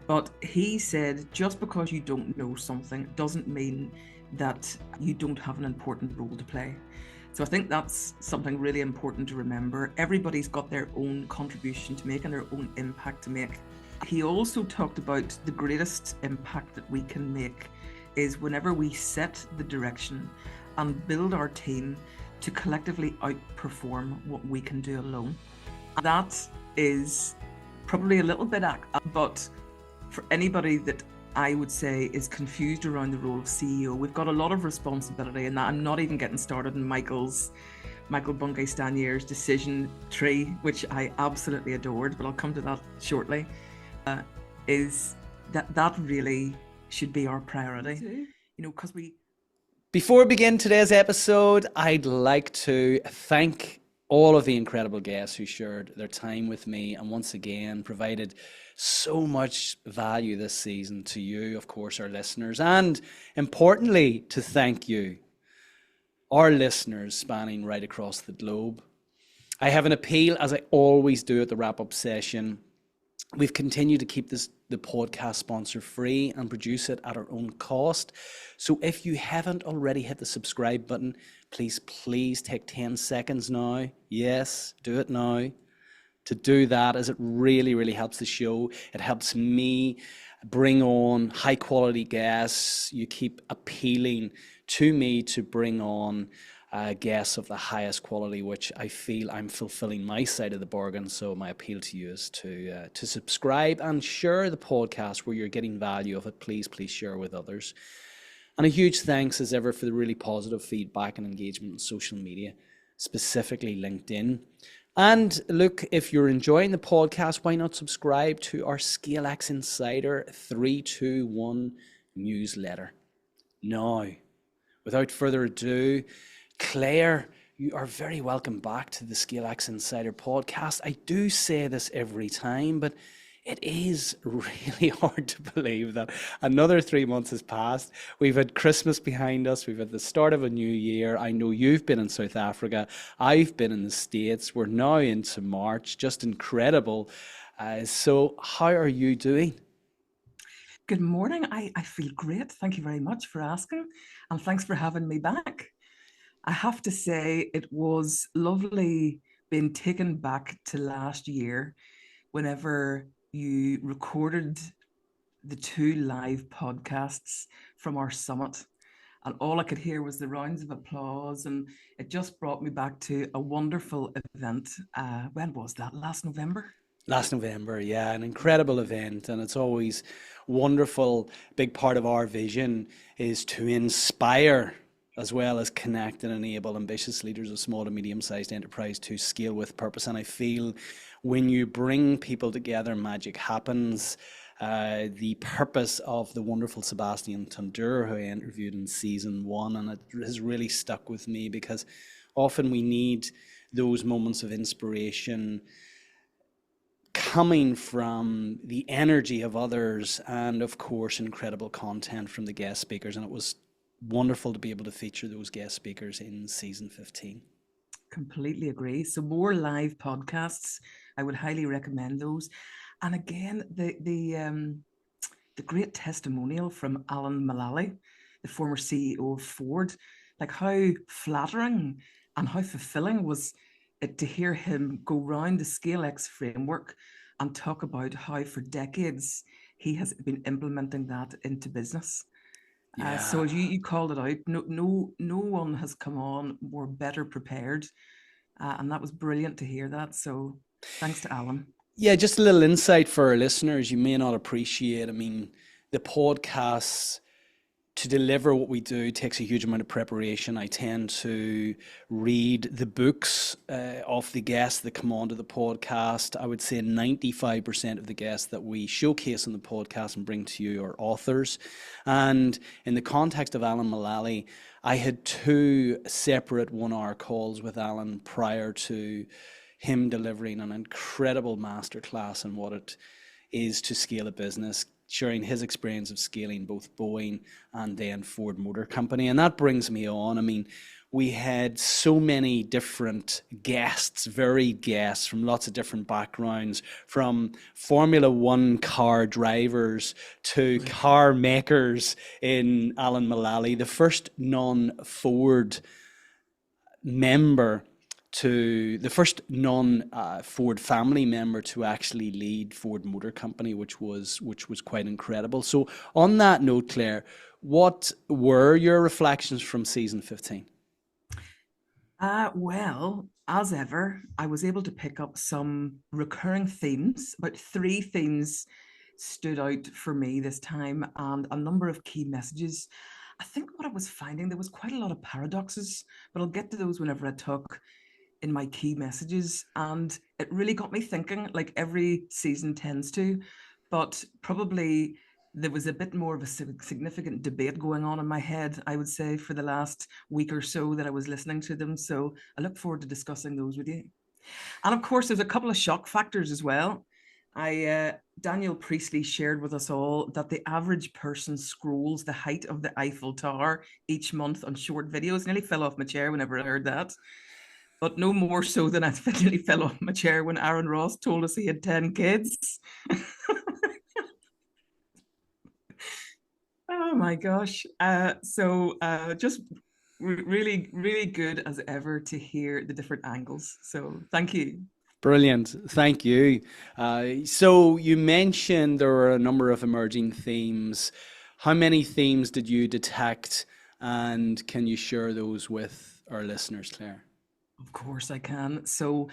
But he said, just because you don't know something doesn't mean that you don't have an important role to play. So I think that's something really important to remember. Everybody's got their own contribution to make and their own impact to make. He also talked about the greatest impact that we can make is whenever we set the direction and build our team to collectively outperform what we can do alone. That is probably a little bit, but for anybody that I would say is confused around the role of CEO, we've got a lot of responsibility, and I'm not even getting started on Michael Bungay-Stanier's decision tree, which I absolutely adored, but I'll come to that shortly. Is that really should be our priority? Because Before we begin today's episode, I'd like to thank all of the incredible guests who shared their time with me and once again provided so much value this season to you, of course, our listeners, and importantly, to thank you, our listeners spanning right across the globe. I have an appeal, as I always do at the wrap-up session. We've continued to keep the podcast sponsor free and produce it at our own cost. So if you haven't already hit the subscribe button, please take 10 seconds now. Yes, do it now. To do that, as it really, really helps the show. It helps me bring on high quality guests. You keep appealing to me to bring on guests of the highest quality, which I feel I'm fulfilling my side of the bargain. So my appeal to you is to subscribe and share the podcast where you're getting value of it. Please share with others. And a huge thanks as ever for the really positive feedback and engagement on social media, specifically LinkedIn. And look, if you're enjoying the podcast, why not subscribe to our ScaleX Insider 321 newsletter? Now, without further ado, Claire, you are very welcome back to the ScaleX Insider Podcast. I do say this every time, but it is really hard to believe that another 3 months has passed. We've had Christmas behind us. We've had the start of a new year. I know you've been in South Africa. I've been in the States. We're now into March. Just incredible. So how are you doing? Good morning. I feel great. Thank you very much for asking. And thanks for having me back. I have to say it was lovely being taken back to last year whenever you recorded the 2 live podcasts from our summit. And all I could hear was the rounds of applause. And it just brought me back to a wonderful event. When was that? Last November? Last November, yeah, an incredible event. And it's always wonderful. Big part of our vision is to inspire as well as connect and enable ambitious leaders of small to medium-sized enterprise to scale with purpose. And I feel when you bring people together, magic happens. The purpose of the wonderful Sebastian Tundur, who I interviewed in season 1, and it has really stuck with me because often we need those moments of inspiration coming from the energy of others and, of course, incredible content from the guest speakers. And it was wonderful to be able to feature those guest speakers in season 15. Completely agree. So more live podcasts, I would highly recommend those. And again, the great testimonial from Alan Mulally, the former CEO of Ford, like how flattering and how fulfilling was it to hear him go round the ScaleX framework and talk about how for decades he has been implementing that into business. Yeah. So as you called it out, no one has come on more better prepared, and that was brilliant to hear that. So thanks to Alan. Yeah, just a little insight for our listeners you may not appreciate. I mean, the podcasts, to deliver what we do, takes a huge amount of preparation. I tend to read the books of the guests that come onto the podcast. I would say 95% of the guests that we showcase on the podcast and bring to you are authors. And in the context of Alan Mulally, I had 2 separate 1-hour calls with Alan prior to him delivering an incredible masterclass on what it is to scale a business, sharing his experience of scaling both Boeing and then Ford Motor Company. And that brings me on. I mean, We had so many different guests, varied guests from lots of different backgrounds, from Formula One car drivers to car makers in Alan Mullally, the first non-Ford member the first non-Ford family member to actually lead Ford Motor Company, which was quite incredible. So on that note, Claire, what were your reflections from season 15? Well, as ever, I was able to pick up some recurring themes. About 3 themes stood out for me this time, and a number of key messages. I think what I was finding, there was quite a lot of paradoxes, but I'll get to those whenever I talk in my key messages. And it really got me thinking, like every season tends to, but probably there was a bit more of a significant debate going on in my head, I would say, for the last week or so that I was listening to them. So I look forward to discussing those with you. And of course, there's a couple of shock factors as well. Daniel Priestley shared with us all that the average person scrolls the height of the Eiffel Tower each month on short videos. Nearly fell off my chair whenever I heard that. But no more so than I nearly fell off my chair when Aaron Ross told us he had 10 kids. Oh my gosh. Just really, really good as ever to hear the different angles. So thank you. Brilliant. Thank you. So you mentioned there were a number of emerging themes. How many themes did you detect, and can you share those with our listeners, Claire? Of course I can. So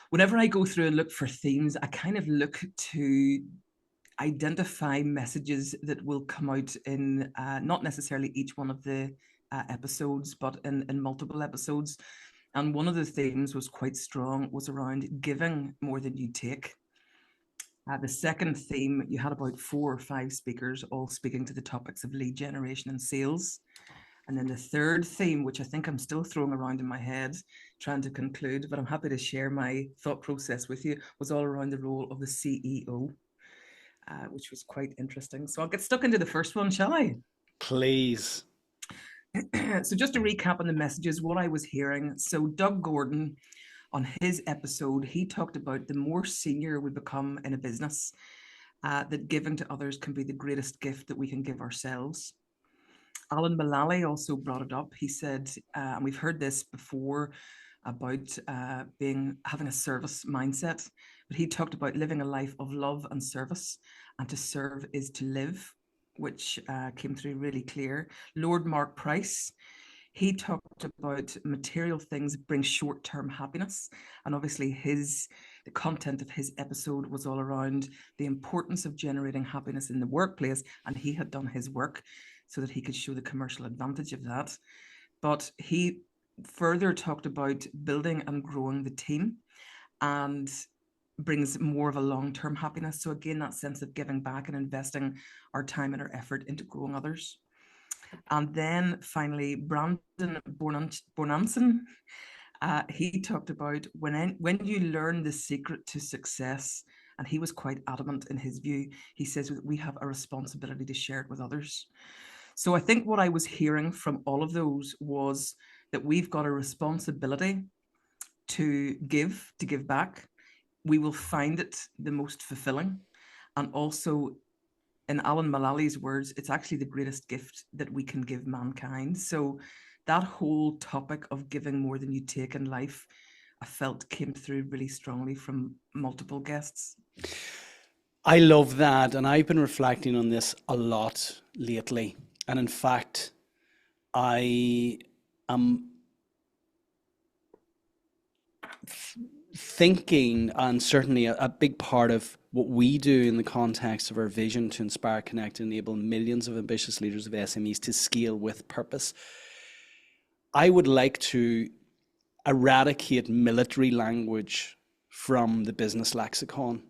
whenever I go through and look for themes, I kind of look to identify messages that will come out in not necessarily each one of the episodes, but in multiple episodes. And one of the themes was quite strong, was around giving more than you take. The second theme, you had about 4 or 5 speakers all speaking to the topics of lead generation and sales. And then the third theme, which I think I'm still throwing around in my head, trying to conclude, but I'm happy to share my thought process with you, was all around the role of the CEO, which was quite interesting. So I'll get stuck into the first one, shall I? Please. So just to recap on the messages, what I was hearing. So Doug Gordon, on his episode, he talked about the more senior we become in a business, that giving to others can be the greatest gift that we can give ourselves. Alan Mullally also brought it up. He said, and we've heard this before about having a service mindset, but he talked about living a life of love and service, and to serve is to live, which came through really clear. Lord Mark Price, he talked about material things bring short-term happiness, and obviously the content of his episode was all around the importance of generating happiness in the workplace, and he had done his work so that he could show the commercial advantage of that. But he further talked about building and growing the team, and brings more of a long-term happiness. So again, that sense of giving back and investing our time and our effort into growing others. And then finally, Brandon Bornanson, he talked about when you learn the secret to success, and he was quite adamant in his view. He says that we have a responsibility to share it with others. So I think what I was hearing from all of those was that we've got a responsibility to give back. We will find it the most fulfilling. And also, in Alan Mullally's words, it's actually the greatest gift that we can give mankind. So that whole topic of giving more than you take in life, I felt came through really strongly from multiple guests. I love that. And I've been reflecting on this a lot lately. And in fact, I am thinking, and certainly a big part of what we do in the context of our vision to inspire, connect, and enable millions of ambitious leaders of SMEs to scale with purpose. I would like to eradicate military language from the business lexicon.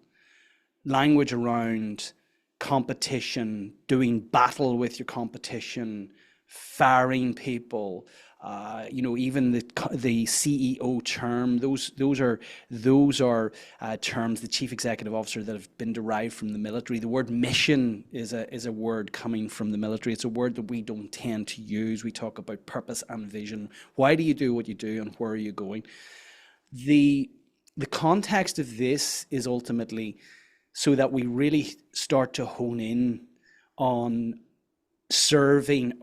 Language around competition, doing battle with your competition, firing people, even the CEO term, those are terms, the chief executive officer, that have been derived from the military. The word mission is a word coming from the military. It's a word that we don't tend to use. We talk about purpose and vision. Why do you do what you do, and where are you going? The context of this is ultimately so that we really start to hone in on serving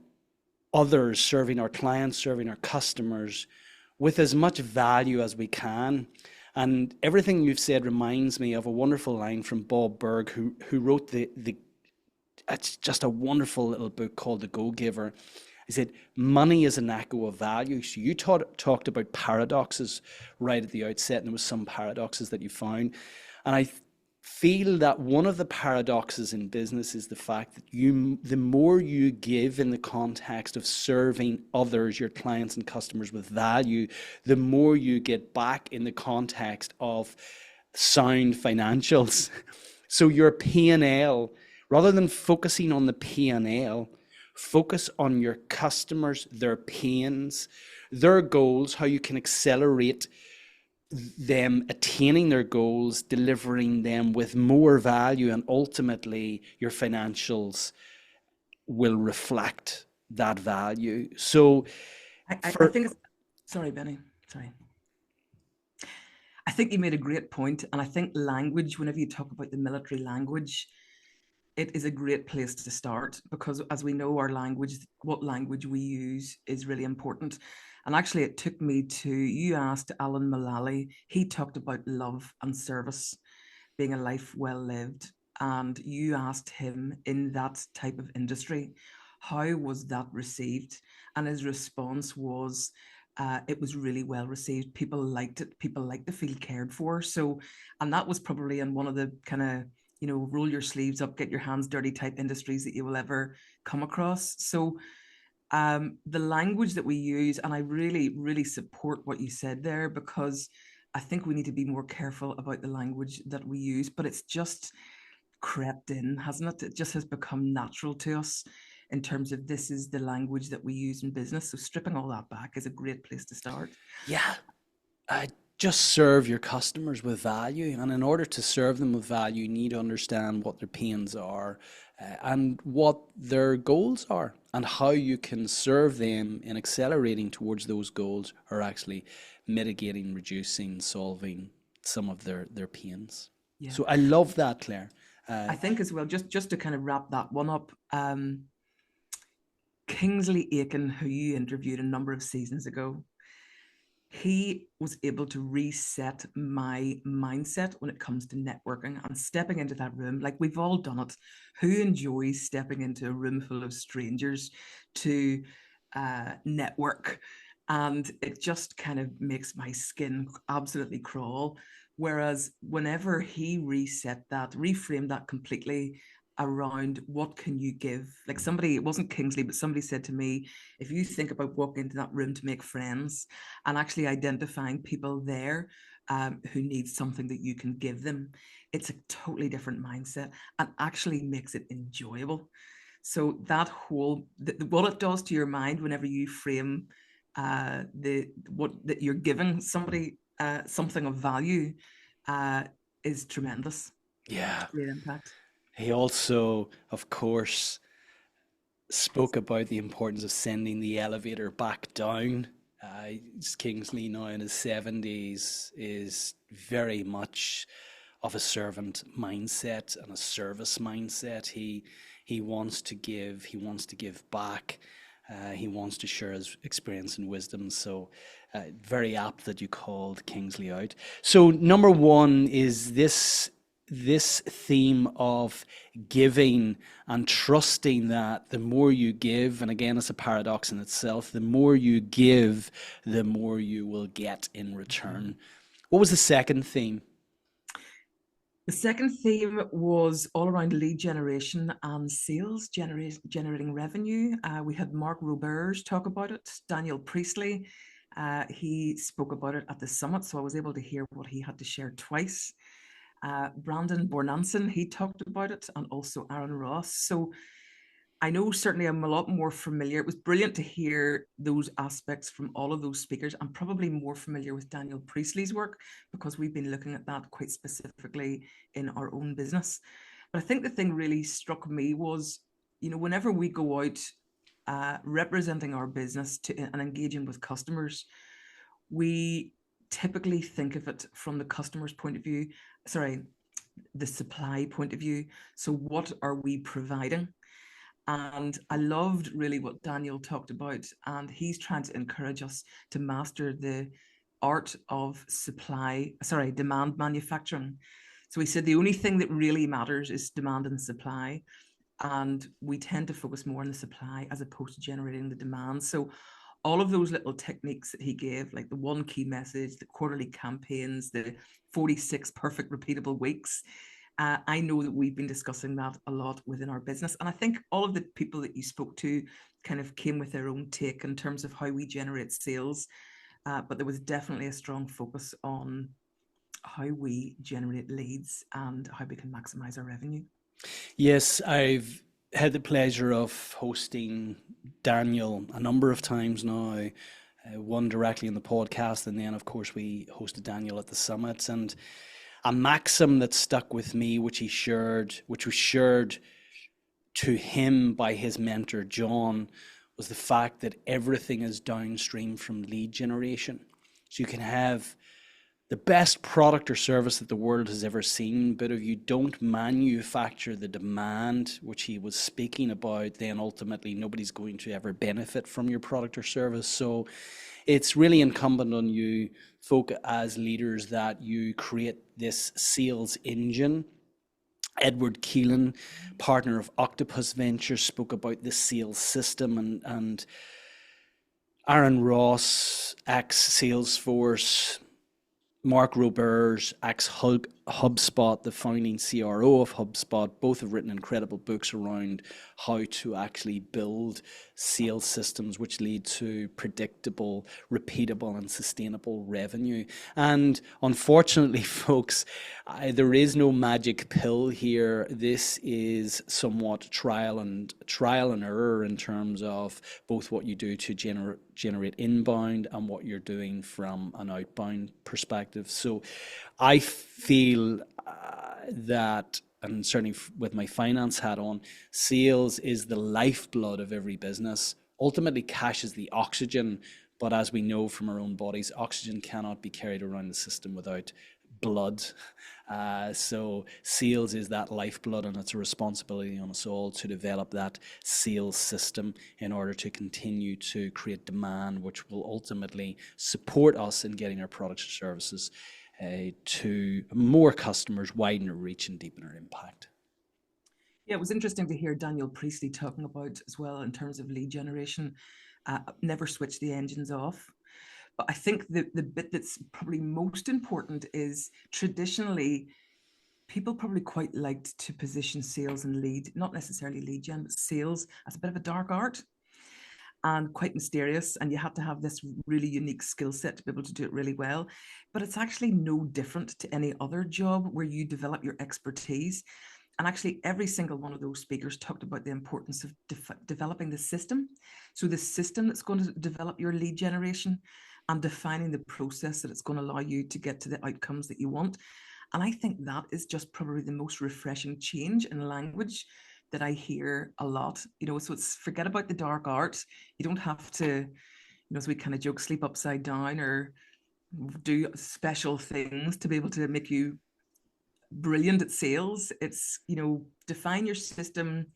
others, serving our clients, serving our customers with as much value as we can. And everything you've said reminds me of a wonderful line from Bob Berg, who wrote it's just a wonderful little book called The Go-Giver. He said, money is an echo of value. So you talked about paradoxes right at the outset, and there was some paradoxes that you found. And I feel that one of the paradoxes in business is the fact that the more you give in the context of serving others, your clients and customers, with value, the more you get back in the context of sound financials. So your P&L, rather than focusing on the P&L, focus on your customers, their pains, their goals, how you can accelerate them attaining their goals, delivering them with more value, and ultimately your financials will reflect that value. So I think sorry, Benny, sorry. I think you made a great point, and I think language, whenever you talk about the military language, it is a great place to start, because as we know, our language, what language we use, is really important. And actually, it took me to, you asked Alan Mullally, he talked about love and service being a life well lived. And you asked him, in that type of industry, how was that received? And his response was, it was really well received. People liked it. People liked to feel cared for. So, and that was probably in one of the kind of, roll your sleeves up, get your hands dirty type industries that you will ever come across. So the language that we use, and I really, really support what you said there, because I think we need to be more careful about the language that we use, but it's just crept in, hasn't it? It just has become natural to us in terms of, this is the language that we use in business. So stripping all that back is a great place to start. Yeah. Just serve your customers with value, and in order to serve them with value, you need to understand what their pains are, and what their goals are, and how you can serve them in accelerating towards those goals, or actually mitigating, reducing, solving some of their pains. Yeah. So I love that, Claire. I think as well, just to kind of wrap that one up, Kingsley Aiken, who you interviewed a number of seasons ago, he was able to reset my mindset when it comes to networking and stepping into that room. Like, we've all done it. Who enjoys stepping into a room full of strangers to network? And it just kind of makes my skin absolutely crawl. Whereas whenever he reframed that completely around, what can you give? Like, somebody, it wasn't Kingsley, but somebody said to me, if you think about walking into that room to make friends and actually identifying people there who need something that you can give them, it's a totally different mindset and actually makes it enjoyable. So that whole, what it does to your mind whenever you frame that you're giving somebody something of value is tremendous. Yeah. Great impact. He also, of course, spoke about the importance of sending the elevator back down. Kingsley, now in his 70s, is very much of a servant mindset and a service mindset. He wants to give, he wants to give back, he wants to share his experience and wisdom. So very apt that you called Kingsley out. So number one is this theme of giving and trusting that the more you give, and again, it's a paradox in itself, the more you give, the more you will get in return. What was the second theme? The second theme was all around lead generation and sales, generating revenue. We had Mark Roberge talk about it, Daniel Priestley. He spoke about it at the summit, so I was able to hear what he had to share twice. Brandon Bornanson, he talked about it, and also Aaron Ross. So I know certainly I'm a lot more familiar. It was brilliant to hear those aspects from all of those speakers. I'm probably more familiar with Daniel Priestley's work because we've been looking at that quite specifically in our own business. But I think the thing really struck me was, whenever we go out representing our business and engaging with customers, we typically think of it from the customer's point of view, the supply point of view. So what are we providing? And I loved really what Daniel talked about, and he's trying to encourage us to master the art of demand manufacturing. So he said the only thing that really matters is demand and supply. And we tend to focus more on the supply as opposed to generating the demand. So all of those little techniques that he gave, like the one key message, the quarterly campaigns, the 46 perfect repeatable weeks, I know that we've been discussing that a lot within our business. And I think all of the people that you spoke to kind of came with their own take in terms of how we generate sales. But there was definitely a strong focus on how we generate leads and how we can maximize our revenue. Yes, I've had the pleasure of hosting Daniel a number of times now, one directly in the podcast, and then, of course, we hosted Daniel at the summits. And a maxim that stuck with me, which was shared to him by his mentor, John, was the fact that everything is downstream from lead generation. So you can have the best product or service that the world has ever seen, but if you don't manufacture the demand, which he was speaking about, then ultimately nobody's going to ever benefit from your product or service. So it's really incumbent on you folk as leaders that you create this sales engine. Edward Keelan, partner of Octopus Ventures, spoke about the sales system, and Aaron Ross, ex-Salesforce, Mark Roberge, ex-HubSpot, the founding CRO of HubSpot, both have written incredible books around how to actually build sales systems which lead to predictable, repeatable, and sustainable revenue. And unfortunately, folks, there is no magic pill here. This is somewhat trial and error in terms of both what you do to generate inbound and what you're doing from an outbound perspective. So I feel that, and certainly with my finance hat on, sales is the lifeblood of every business. Ultimately, cash is the oxygen, but as we know from our own bodies, oxygen cannot be carried around the system without blood. So sales is that lifeblood, and it's a responsibility on us all to develop that sales system in order to continue to create demand, which will ultimately support us in getting our products or services to more customers, widen our reach and deepen our impact. Yeah, it was interesting to hear Daniel Priestley talking about as well in terms of lead generation. Never switch the engines off. But I think the bit that's probably most important is traditionally, people probably quite liked to position sales and lead, not necessarily lead gen, but sales as a bit of a dark art and quite mysterious. And you had to have this really unique skill set to be able to do it really well. But it's actually no different to any other job where you develop your expertise. And actually, every single one of those speakers talked about the importance of developing the system. So the system that's going to develop your lead generation and defining the process that it's going to allow you to get to the outcomes that you want. And I think that is just probably the most refreshing change in language that I hear a lot. So it's forget about the dark art. You don't have to, as we kind of joke, sleep upside down or do special things to be able to make you brilliant at sales. It's, define your system,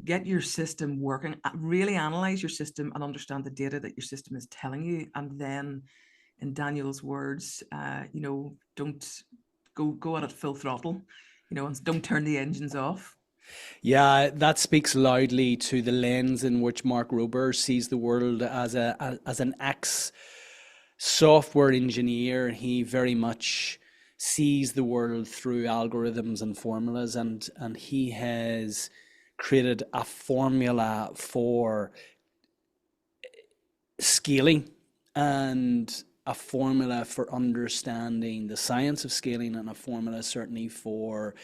get your system working, really analyze your system and understand the data that your system is telling you. And then in Daniel's words, don't go at it full throttle, and don't turn the engines off. Yeah, that speaks loudly to the lens in which Mark Roberge sees the world as an ex-software engineer. He very much sees the world through algorithms and formulas, and he has created a formula for scaling and a formula for understanding the science of scaling and a formula certainly for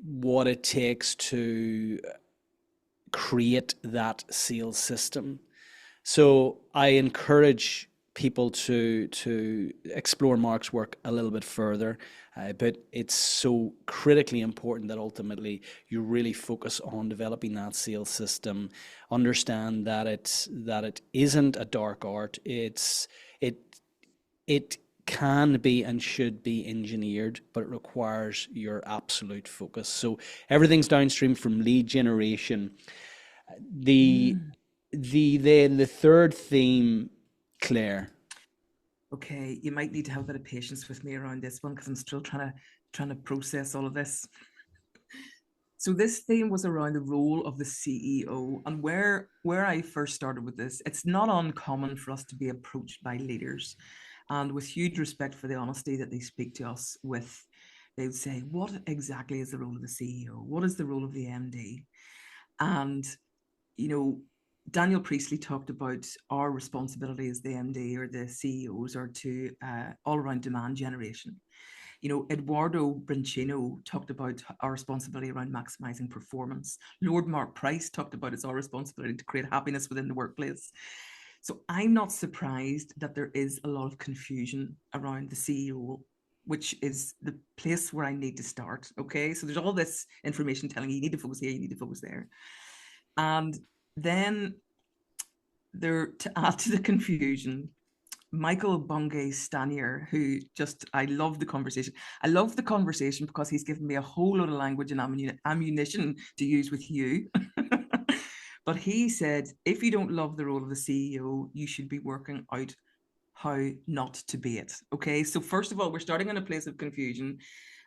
what it takes to create that sales system. So I encourage people to explore Mark's work a little bit further, but it's so critically important that ultimately you really focus on developing that sales system. Understand that it isn't a dark art. It can be and should be engineered, but it requires your absolute focus. So everything's downstream from lead generation. The third theme, Claire. Okay, you might need to have a bit of patience with me around this one because I'm still trying to process all of this. So this theme was around the role of the CEO, and where I first started with this, it's not uncommon for us to be approached by leaders, and with huge respect for the honesty that they speak to us with, they would say, "What exactly is the role of the CEO? What is the role of the MD?" And Daniel Priestley talked about our responsibility as the MD or the CEOs are to all around demand generation. Eduardo Brancino talked about our responsibility around maximizing performance. Lord Mark Price talked about it's our responsibility to create happiness within the workplace. So I'm not surprised that there is a lot of confusion around the CEO, which is the place where I need to start. Okay, so there's all this information telling you need to focus here, you need to focus there. And then to add to the confusion, Michael Bungay Stanier, who I love the conversation. I love the conversation because he's given me a whole lot of language and ammunition to use with you. But he said, if you don't love the role of the CEO, you should be working out how not to be it. Okay, so first of all, we're starting in a place of confusion,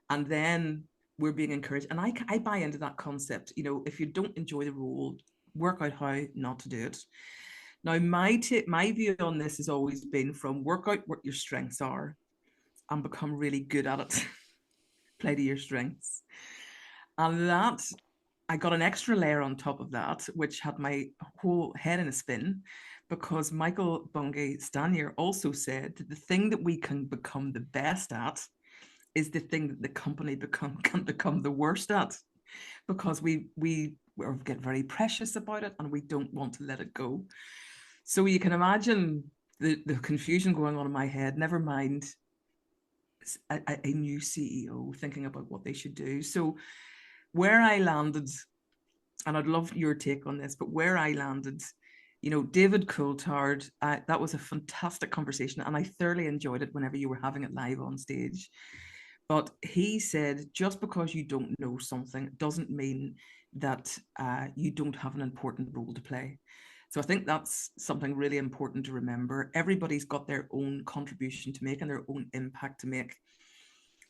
and then we're being encouraged. And I buy into that concept. If you don't enjoy the role, work out how not to do it. Now, my view on this has always been from work out what your strengths are and become really good at it. Play to your strengths. And that, I got an extra layer on top of that, which had my whole head in a spin, because Michael Bungay Stanier also said that the thing that we can become the best at is the thing that the company can become the worst at, because we get very precious about it and we don't want to let it go. So you can imagine the confusion going on in my head, never mind a new CEO thinking about what they should do. So where I landed, and I'd love your take on this, but where I landed, David Coulthard, that was a fantastic conversation, and I thoroughly enjoyed it whenever you were having it live on stage. But he said, just because you don't know something doesn't mean that you don't have an important role to play. So I think that's something really important to remember. Everybody's got their own contribution to make and their own impact to make.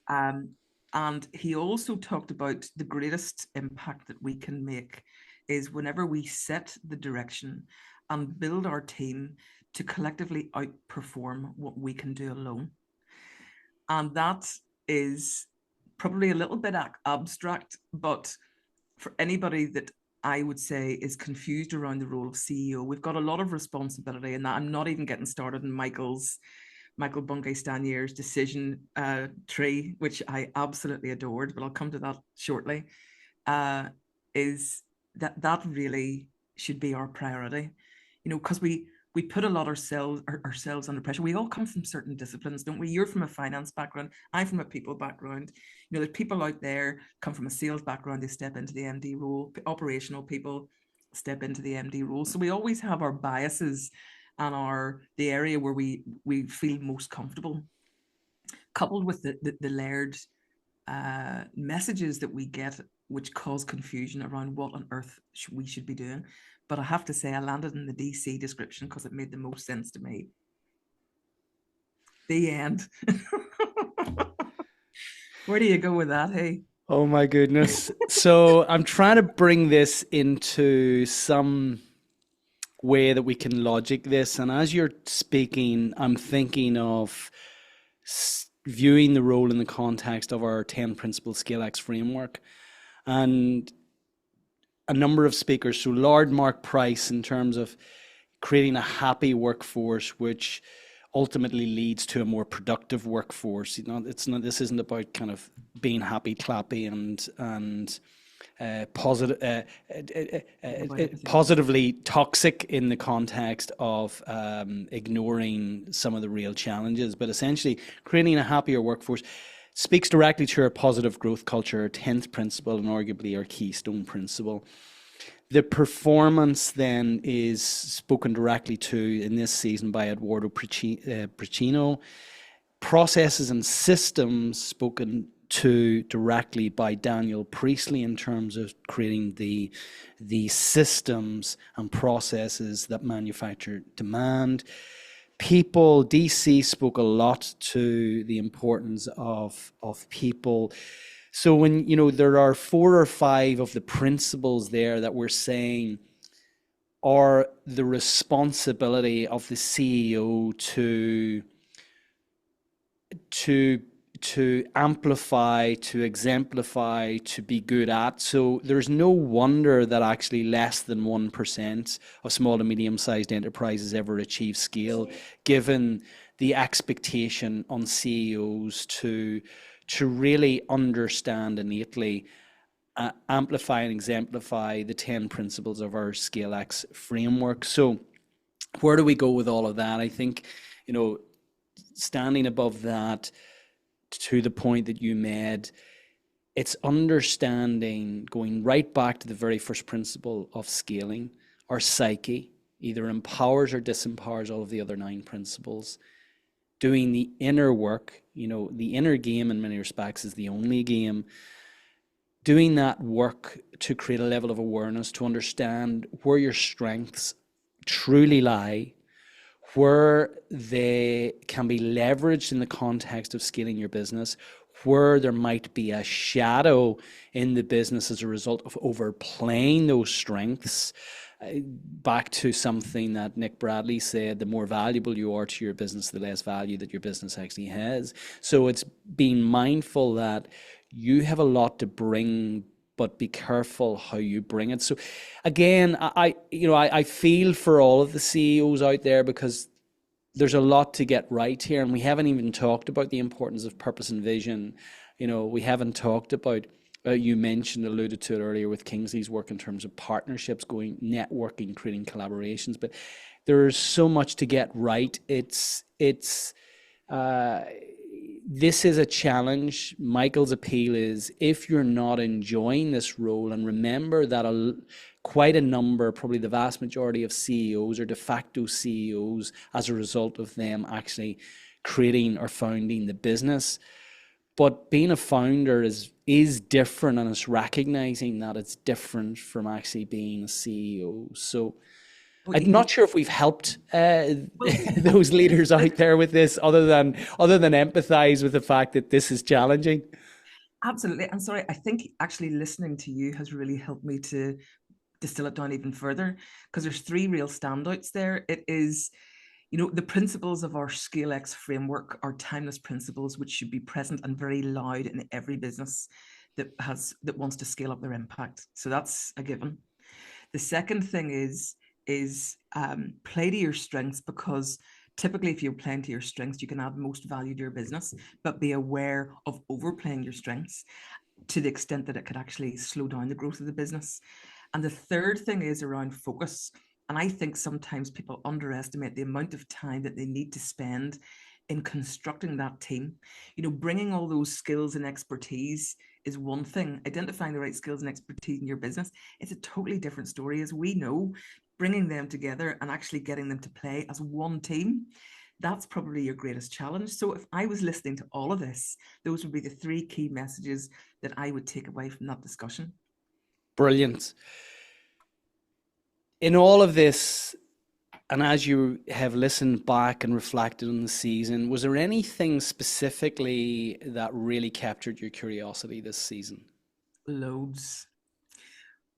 And he also talked about the greatest impact that we can make is whenever we set the direction and build our team to collectively outperform what we can do alone. And that is probably a little bit abstract, but for anybody that I would say is confused around the role of CEO, we've got a lot of responsibility in that. I'm not even getting started in Michael Bungay Stanier's decision tree, which I absolutely adored, but I'll come to that shortly, is that really should be our priority, because we put a lot ourselves under pressure. We all come from certain disciplines, don't we? You're from a finance background. I'm from a people background. There's people out there come from a sales background. They step into the MD role. Operational people step into the MD role. So we always have our biases and the area where we feel most comfortable, coupled with the layered messages that we get, which cause confusion around what on earth we should be doing. But I have to say, I landed in the DC description because it made the most sense to me. The end. Where do you go with that, hey? Oh my goodness. So I'm trying to bring this into some way that we can logic this. And as you're speaking, I'm thinking of viewing the role in the context of our 10 principle ScaleX framework. And a number of speakers, so Lord Mark Price, in terms of creating a happy workforce, which ultimately leads to a more productive workforce. This isn't about kind of being happy, clappy, and positively toxic in the context of ignoring some of the real challenges, but essentially creating a happier workforce speaks directly to our positive growth culture, our 10th principle, and arguably our keystone principle. The performance then is spoken directly to in this season by Eduardo Pacino. Processes and systems spoken to directly by Daniel Priestley in terms of creating the systems and processes that manufacture demand. People, DC spoke a lot to the importance of people. So when, there are 4 or 5 of the principles there that we're saying are the responsibility of the CEO to amplify, to exemplify, to be good at. So there's no wonder that actually less than 1% of small to medium-sized enterprises ever achieve scale, given the expectation on CEOs to really understand innately, amplify and exemplify the 10 principles of our ScaleX framework. So where do we go with all of that? I think, standing above that, to the point that you made, it's understanding, going right back to the very first principle of scaling. Our psyche either empowers or disempowers all of the other 9 principles. Doing the inner work, the inner game in many respects is the only game. Doing that work to create a level of awareness, to understand where your strengths truly lie, where they can be leveraged in the context of scaling your business, where there might be a shadow in the business as a result of overplaying those strengths. Back to something that Nick Bradley said, the more valuable you are to your business, the less value that your business actually has. So it's being mindful that you have a lot to bring, but be careful how you bring it. So again, I feel for all of the CEOs out there, because there's a lot to get right here, and we haven't even talked about the importance of purpose and vision. We haven't talked about, alluded to it earlier with Kingsley's work in terms of partnerships, networking, creating collaborations, but there's so much to get right. This is a challenge. Michael's appeal is, if you're not enjoying this role, and remember that quite a number, probably the vast majority of CEOs are de facto CEOs as a result of them actually creating or founding the business. But being a founder is different, and it's recognizing that it's different from actually being a CEO. So I'm not sure if we've helped those leaders out there with this, other than empathize with the fact that this is challenging. Absolutely. And sorry, I think actually listening to you has really helped me to distill it down even further, because there's 3 real standouts there. It is, the principles of our ScaleX framework are timeless principles, which should be present and very loud in every business that wants to scale up their impact. So that's a given. The second thing is play to your strengths, because typically if you're playing to your strengths, you can add most value to your business, but be aware of overplaying your strengths to the extent that it could actually slow down the growth of the business. And the third thing is around focus. And I think sometimes people underestimate the amount of time that they need to spend in constructing that team. Bringing all those skills and expertise is one thing. Identifying the right skills and expertise in your business, it's a totally different story. As we know, bringing them together and actually getting them to play as one team, that's probably your greatest challenge. So if I was listening to all of this, those would be the 3 key messages that I would take away from that discussion. Brilliant. In all of this, and as you have listened back and reflected on the season, was there anything specifically that really captured your curiosity this season? Loads.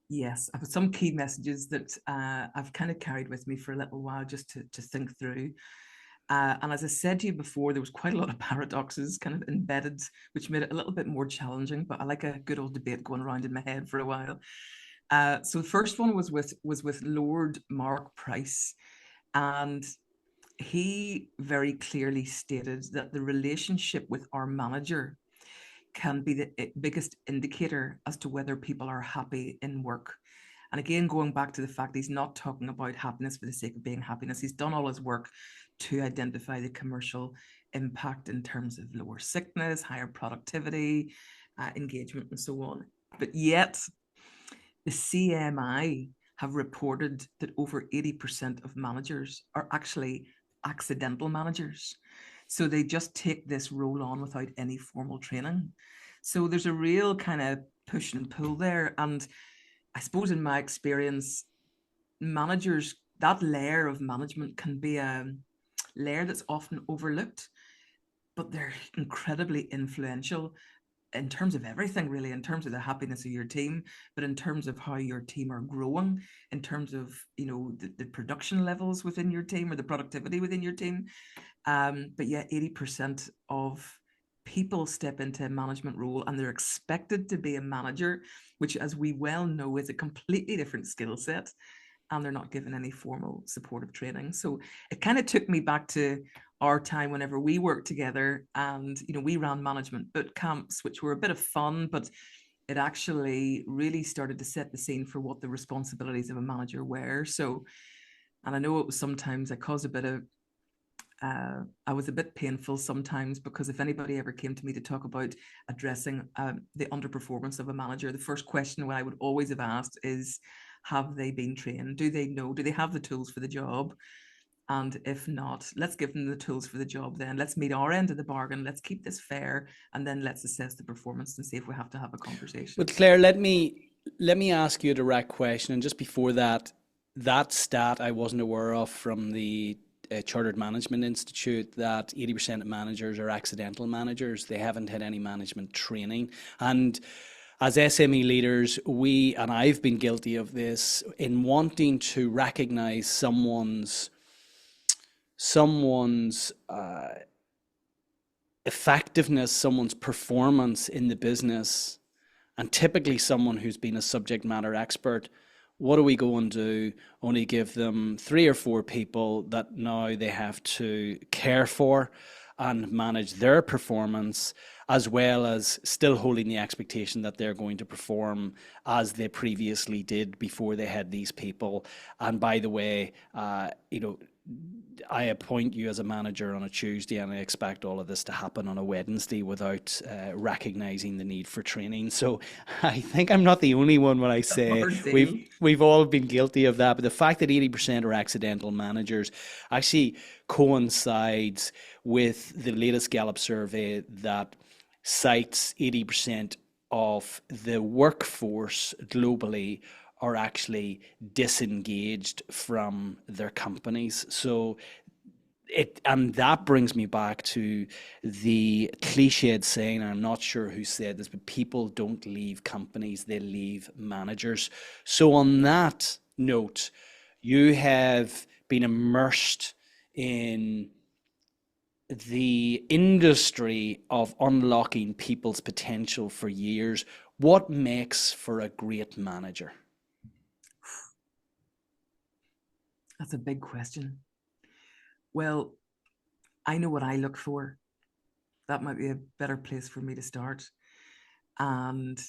Yes, I have some key messages that I've kind of carried with me for a little while just to think through. And as I said to you before, there was quite a lot of paradoxes kind of embedded, which made it a little bit more challenging, but I like a good old debate going around in my head for a while. So the first one was with Lord Mark Price. And he very clearly stated that the relationship with our manager can be the biggest indicator as to whether people are happy in work. And again, going back to the fact he's not talking about happiness for the sake of being happiness. He's done all his work to identify the commercial impact in terms of lower sickness, higher productivity, engagement, and so on. But yet, the CMI have reported that over 80% of managers are actually accidental managers. So they just take this role on without any formal training. So there's a real kind of push and pull there. And I suppose in my experience, managers, that layer of management can be a layer that's often overlooked, but they're incredibly influential in terms of everything, really, in terms of the happiness of your team, but in terms of how your team are growing, in terms of, you know, the production levels within your team or the productivity within your team. But yeah, 80% of people step into a management role and they're expected to be a manager, which, as we well know, is a completely different skill set, and they're not given any formal supportive training. So it kind of took me back to our time whenever we worked together, and, you know, we ran management boot camps, which were a bit of fun, but it actually really started to set the scene for what the responsibilities of a manager were. So, and I know it was sometimes I caused a bit of I was a bit painful sometimes, because if anybody ever came to me to talk about addressing the underperformance of a manager, the first question I would always have asked is, have they been trained? Do they know? Do they have the tools for the job? And if not, let's give them the tools for the job then. Let's meet our end of the bargain. Let's keep this fair. And then let's assess the performance and see if we have to have a conversation. But Claire, let me ask you a direct question. And just before that, that stat I wasn't aware of from the Chartered Management Institute, that 80% of managers are accidental managers. They haven't had any management training. And as SME leaders, we, and I've been guilty of this, in wanting to recognize someone's effectiveness, someone's performance in the business, and typically someone who's been a subject matter expert. What do we go and do? Only give them 3 or 4 people that now they have to care for and manage their performance, as well as still holding the expectation that they're going to perform as they previously did before they had these people. And by the way, I appoint you as a manager on a Tuesday, and I expect all of this to happen on a Wednesday without recognizing the need for training. So I think I'm not the only one when I say we've all been guilty of that. But the fact that 80% are accidental managers actually coincides with the latest Gallup survey that cites 80% of the workforce globally are actually disengaged from their companies. So and that brings me back to the cliched saying, I'm not sure who said this, but people don't leave companies, they leave managers. So on that note, you have been immersed in the industry of unlocking people's potential for years. What makes for a great manager? That's a big question. Well, I know what I look for. That might be a better place for me to start. And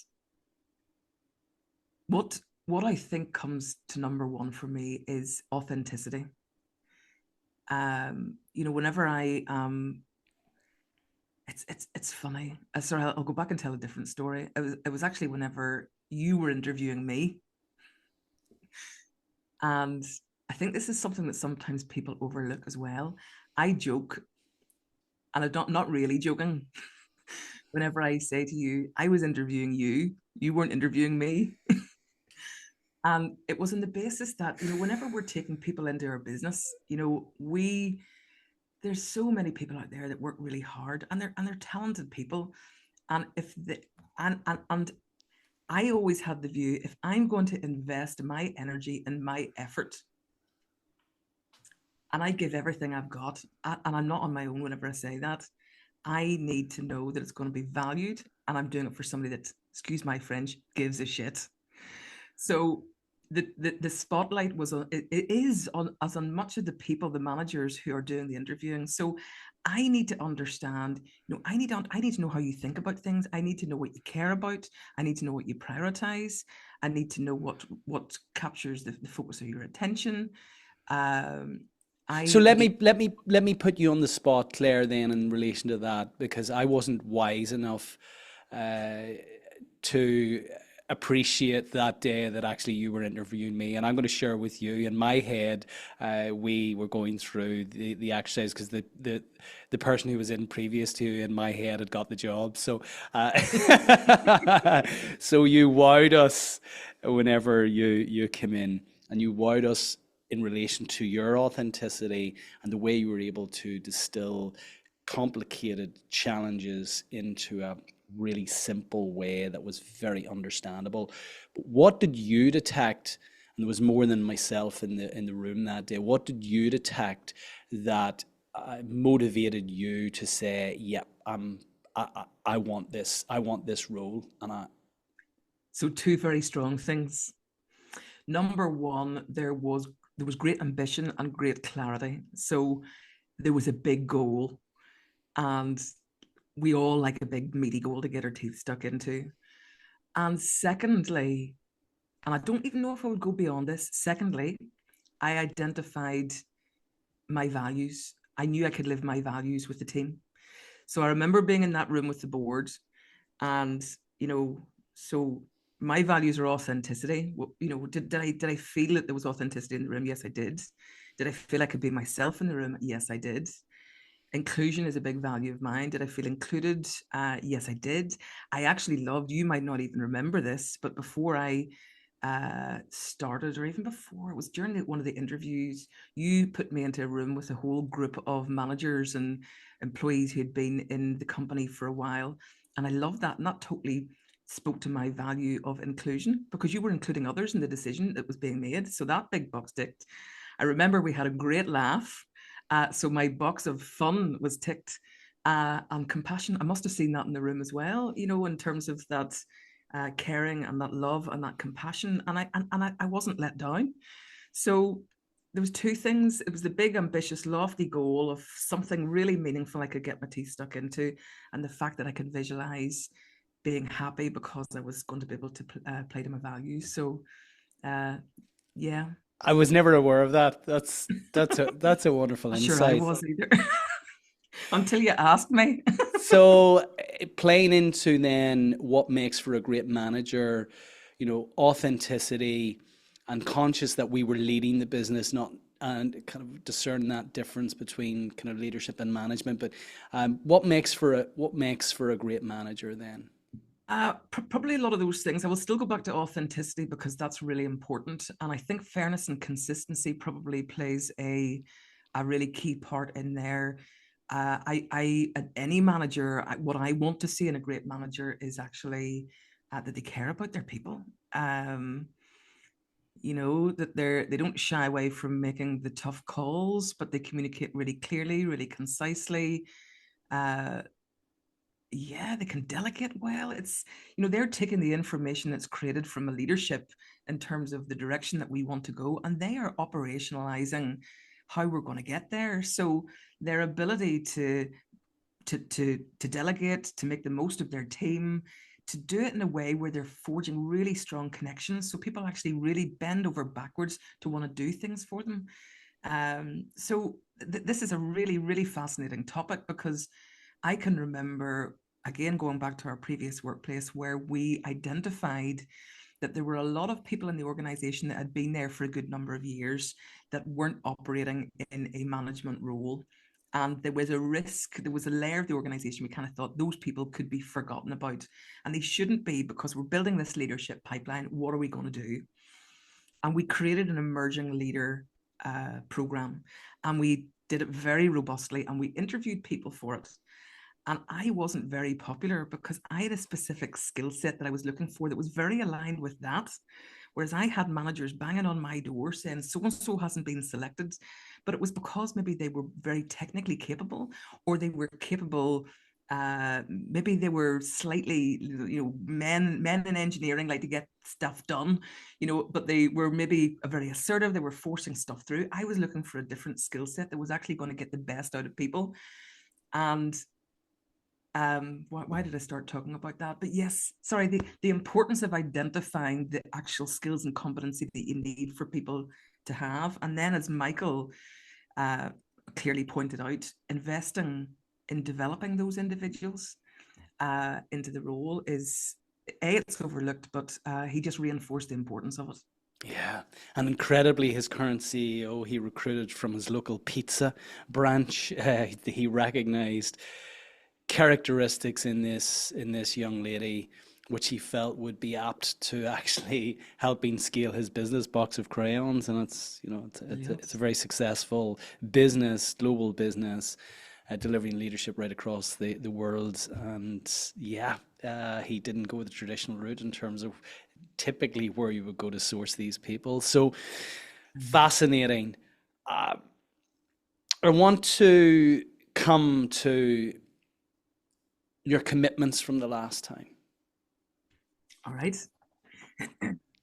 what I think comes to number one for me is authenticity. Whenever I it's funny. Sorry, I'll go back and tell a different story. It was actually whenever you were interviewing me, and I think this is something that sometimes people overlook as well. I joke, and I'm not really joking, whenever I say to you, I was interviewing you, you weren't interviewing me. And it was on the basis that, whenever we're taking people into our business, there's so many people out there that work really hard, and they're talented people. And and I always had the view, if I'm going to invest my energy and my effort, and I give everything I've got, and I'm not on my own whenever I say that, I need to know that it's going to be valued, and I'm doing it for somebody that, excuse my French, gives a shit. So the spotlight was on, it is on, as on much of the people, the managers who are doing the interviewing. So I need to understand, I need to know how you think about things. I need to know what you care about. I need to know what you prioritize. I need to know what captures the focus of your attention. So I let me put you on the spot, Claire, then in relation to that, because I wasn't wise enough to appreciate that day that actually you were interviewing me, and I'm going to share with you. In my head, we were going through the exercise because the person who was in previous to you in my head had got the job. So so you wowed us whenever you came in, and you wowed us in relation to your authenticity and the way you were able to distill complicated challenges into a really simple way that was very understandable. But what did you detect? And there was more than myself in the room that day. What did you detect that motivated you to say, "Yeah, I want this. I want this role." So two very strong things. Number one, there was great ambition and great clarity. So there was a big goal, and we all like a big meaty goal to get our teeth stuck into. And secondly, and I don't even know if I would go beyond this. Secondly, I identified my values. I knew I could live my values with the team. So I remember being in that room with the board, and so my values are authenticity. Did I feel that there was authenticity in the room? Yes, I did. Did I feel I could be myself in the room? Yes, I did. Inclusion is a big value of mine. Did I feel included? Yes, I did. I actually loved, you might not even remember this, but before I started, or even before, it was during one of the interviews, you put me into a room with a whole group of managers and employees who had been in the company for a while. And I love that. And that totally spoke to my value of inclusion, because you were including others in the decision that was being made. So that big box ticked. I remember we had a great laugh. So my box of fun was ticked, and compassion. I must have seen that in the room as well, in terms of that caring and that love and that compassion. And I wasn't let down. So there was two things. It was the big, ambitious, lofty goal of something really meaningful I could get my teeth stuck into, and the fact that I could visualize being happy because I was going to be able to play to my values. So, yeah. I was never aware of that. That's a wonderful Not sure I insight. was either until you asked me. So playing into then what makes for a great manager, authenticity and conscious that we were leading the business, not and kind of discern that difference between kind of leadership and management. But what makes for a great manager then? Probably a lot of those things. I will still go back to authenticity because that's really important, and I think fairness and consistency probably plays a really key part in there. Any manager, what I want to see in a great manager is actually that they care about their people. That they don't shy away from making the tough calls, but they communicate really clearly, really concisely. Uh, yeah, they can delegate well. It's, they're taking the information that's created from a leadership in terms of the direction that we want to go, and they are operationalizing how we're going to get there. So their ability to delegate, to make the most of their team, to do it in a way where they're forging really strong connections, so people actually really bend over backwards to want to do things for them. So this is a really, really fascinating topic, because I can remember, again, going back to our previous workplace, where we identified that there were a lot of people in the organization that had been there for a good number of years that weren't operating in a management role. And there was a risk, there was a layer of the organization we kind of thought those people could be forgotten about. And they shouldn't be, because we're building this leadership pipeline. What are we going to do? And we created an emerging leader program, and we did it very robustly, and we interviewed people for it. And I wasn't very popular because I had a specific skill set that I was looking for that was very aligned with that. Whereas I had managers banging on my door saying so and so hasn't been selected. But it was because maybe they were very technically capable, or they were capable maybe they were slightly, men in engineering like to get stuff done, but they were maybe very assertive. They were forcing stuff through. I was looking for a different skill set that was actually going to get the best out of people. And why did I start talking about that? But yes, sorry, the importance of identifying the actual skills and competency that you need for people to have. And then, as Michael clearly pointed out, investing in developing those individuals into the role is, it's overlooked, but he just reinforced the importance of it. Yeah, and incredibly, his current CEO, he recruited from his local pizza branch. He recognized characteristics in this young lady, which he felt would be apt to actually helping scale his business, Box of Crayons, and it's a very successful business, global business, delivering leadership right across the world. And he didn't go the traditional route in terms of typically where you would go to source these people. So fascinating. I want to come to your commitments from the last time. All right.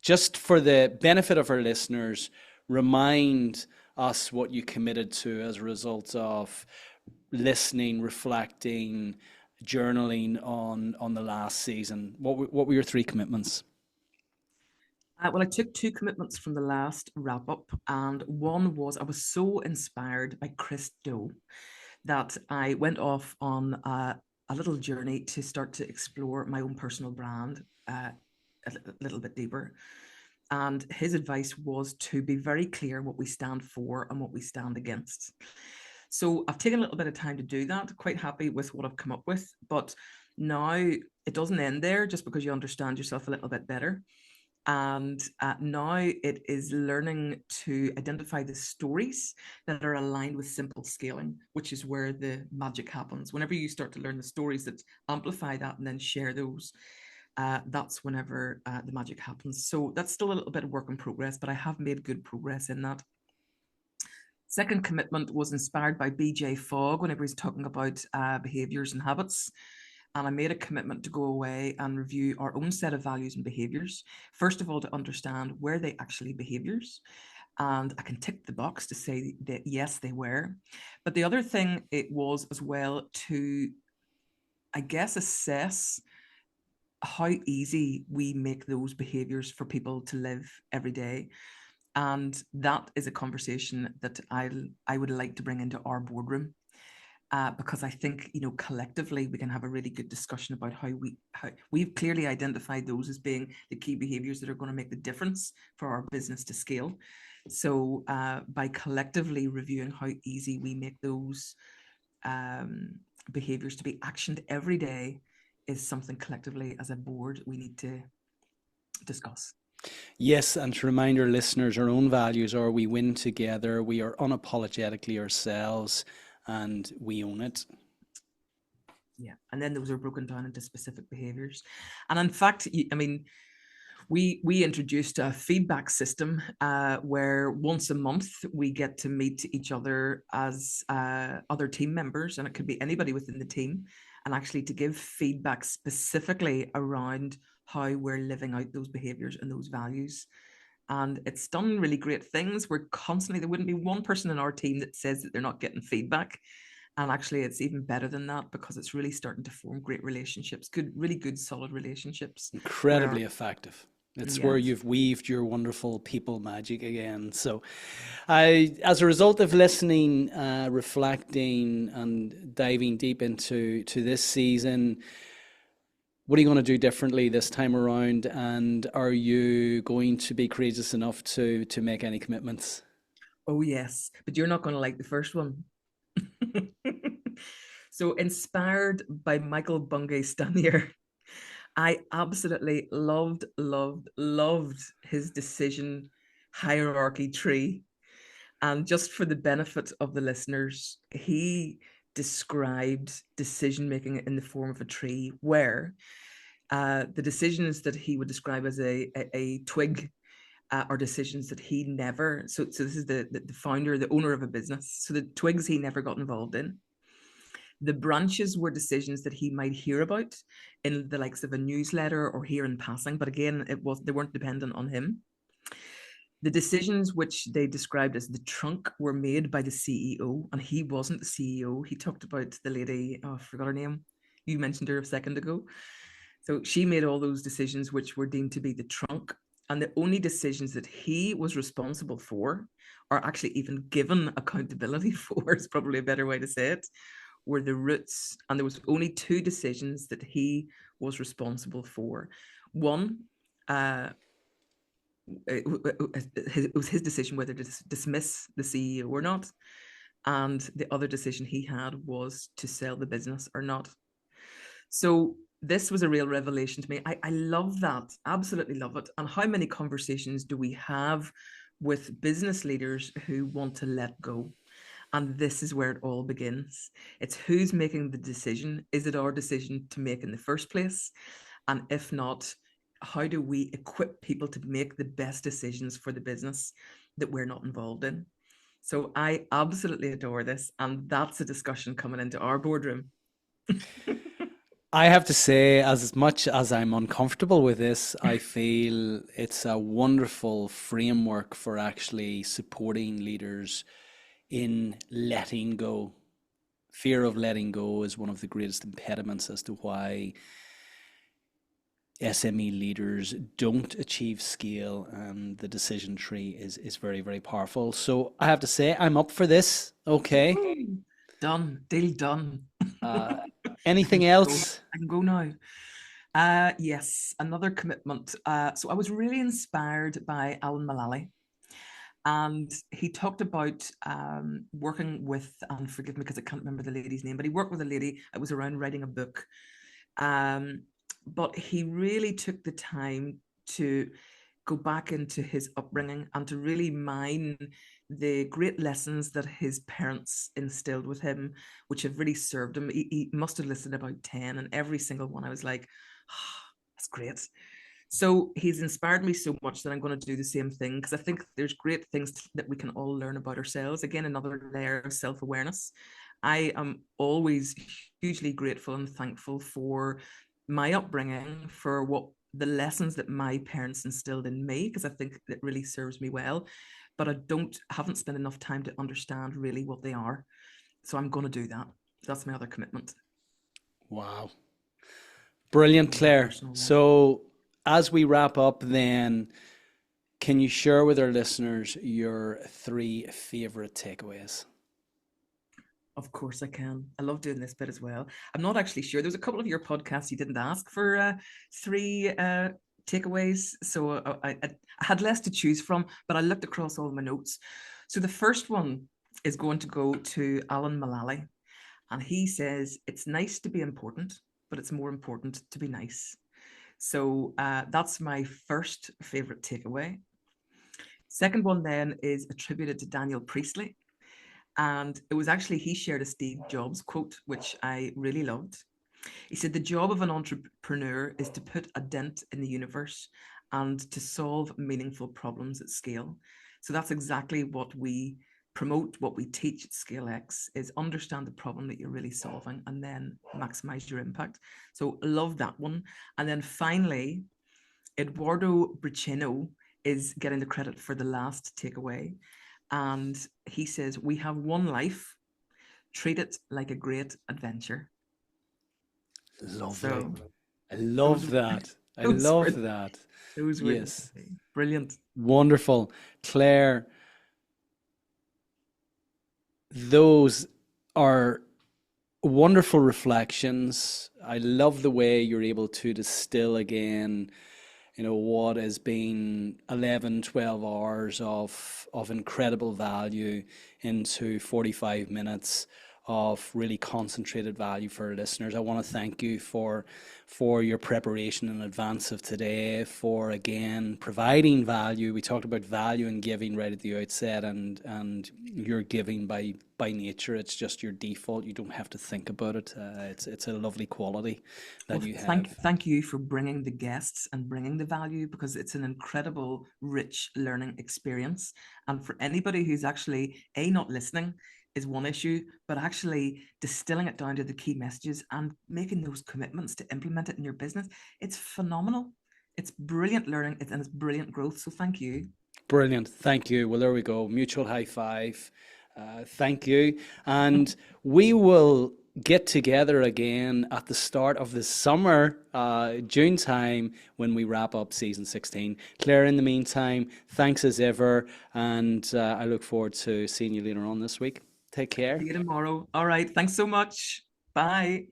Just for the benefit of our listeners, remind us what you committed to as a result of listening, reflecting, journaling on the last season. What were your 3 commitments? Well, I took 2 commitments from the last wrap up, and one was I was so inspired by Chris Do that I went off on a little journey to start to explore my own personal brand a little bit deeper. And his advice was to be very clear what we stand for and what we stand against. So I've taken a little bit of time to do that. Quite happy with what I've come up with, but now it doesn't end there just because you understand yourself a little bit better. And now it is learning to identify the stories that are aligned with simple scaling, which is where the magic happens. Whenever you start to learn the stories that amplify that and then share those, that's whenever the magic happens. So that's still a little bit of work in progress, but I have made good progress in that. Second commitment was inspired by BJ Fogg whenever he's talking about behaviors and habits. And I made a commitment to go away and review our own set of values and behaviors. First of all, to understand were they actually behaviors? And I can tick the box to say that yes, they were. But the other thing it was as well to, I guess, assess how easy we make those behaviors for people to live every day. And that is a conversation that I would like to bring into our boardroom. Because I think, collectively we can have a really good discussion about how we've clearly identified those as being the key behaviors that are going to make the difference for our business to scale. So by collectively reviewing how easy we make those behaviors to be actioned every day is something collectively as a board we need to discuss. Yes, and to remind our listeners, our own values are we win together, we are unapologetically ourselves, and we own it. Yeah, and then those are broken down into specific behaviors. And in fact, I mean, we introduced a feedback system where once a month we get to meet each other as other team members, and it could be anybody within the team, and actually to give feedback specifically around how we're living out those behaviors and those values. And it's done really great things. We're constantly, there wouldn't be one person in our team that says that they're not getting feedback. And actually it's even better than that because it's really starting to form great relationships, really good, solid relationships. Incredibly effective. It's where you've weaved your wonderful people magic again. So as a result of listening, reflecting and diving deep into this season, what are you going to do differently this time around? And are you going to be courageous enough to make any commitments? Oh, yes. But you're not going to like the first one. So inspired by Michael Bungay Stanier, I absolutely loved his decision hierarchy tree. And just for the benefit of the listeners, he described decision making in the form of a tree where the decisions that he would describe as a twig are decisions that he never, so this is the founder, the owner of a business. So the twigs he never got involved in. The branches were decisions that he might hear about in the likes of a newsletter or hear in passing, but again, they weren't dependent on him. The decisions which they described as the trunk were made by the CEO, and he wasn't the CEO. He talked about the lady, I forgot her name. You mentioned her a second ago. So she made all those decisions which were deemed to be the trunk. And the only decisions that he was responsible for, or actually even given accountability for, is probably a better way to say it, were the roots. And there was only two decisions that he was responsible for. One, it was his decision whether to dismiss the CEO or not. And the other decision he had was to sell the business or not. So this was a real revelation to me. I love that, absolutely love it. And how many conversations do we have with business leaders who want to let go? And this is where it all begins. It's who's making the decision. Is it our decision to make in the first place? And if not, how do we equip people to make the best decisions for the business that we're not involved in? So I absolutely adore this. And that's a discussion coming into our boardroom. I have to say, as much as I'm uncomfortable with this, I feel it's a wonderful framework for actually supporting leaders in letting go. Fear of letting go is one of the greatest impediments as to why SME leaders don't achieve scale, and the decision tree is very, very powerful. So I have to say, I'm up for this. Okay. Done. Deal done. Anything else? I can go now. Yes, another commitment. So I was really inspired by Alan Mulally. And he talked about working with, and forgive me because I can't remember the lady's name, but he worked with a lady that was around writing a book. But he really took the time to go back into his upbringing and to really mine the great lessons that his parents instilled with him, which have really served him. He must have listened about 10, and every single one I was like, oh, that's great. So he's inspired me so much that I'm going to do the same thing, because I think there's great things that we can all learn about ourselves. Again, another layer of self-awareness. I am always hugely grateful and thankful for my upbringing, for what the lessons that my parents instilled in me, because I think it really serves me well. But I haven't spent enough time to understand really what they are. So I'm going to do that. That's my other commitment. Wow. Brilliant, Claire. So as we wrap up then, can you share with our listeners your 3 favorite takeaways? Of course I can. I love doing this bit as well. I'm not actually sure. There's a couple of your podcasts you didn't ask for 3 takeaways. So I had less to choose from, but I looked across all my notes. So the first one is going to go to Alan Mulally. And he says, it's nice to be important, but it's more important to be nice. So that's my first favorite takeaway. Second one then is attributed to Daniel Priestley. And it was actually, he shared a Steve Jobs quote, which I really loved. He said, the job of an entrepreneur is to put a dent in the universe and to solve meaningful problems at scale. So that's exactly what we promote, what we teach at ScaleX, is understand the problem that you're really solving and then maximize your impact. So love that one. And then finally, Eduardo Briceno is getting the credit for the last takeaway. And he says, we have one life, treat it like a great adventure. Lovely. I love that. I love that. Those were yes. Brilliant. Wonderful. Claire, those are wonderful reflections. I love the way you're able to distill again, what has been 11, 12 hours of incredible value into 45 minutes of really concentrated value for our listeners. I want to thank you for your preparation in advance of today, for again providing value. We talked about value and giving right at the outset, and you're giving by nature. It's just your default. You don't have to think about it. It's a lovely quality that you have. Thank you for bringing the guests and bringing the value, because it's an incredible, rich learning experience. And for anybody who's actually not listening, is one issue, but actually distilling it down to the key messages and making those commitments to implement it in your business, it's phenomenal. It's brilliant learning and it's brilliant growth. So thank you. Brilliant. Thank you. Well, there we go. Mutual high five. Thank you. And we will get together again at the start of the summer, June time, when we wrap up season 16. Claire, in the meantime, thanks as ever. And I look forward to seeing you later on this week. Take care. See you tomorrow. All right. Thanks so much. Bye.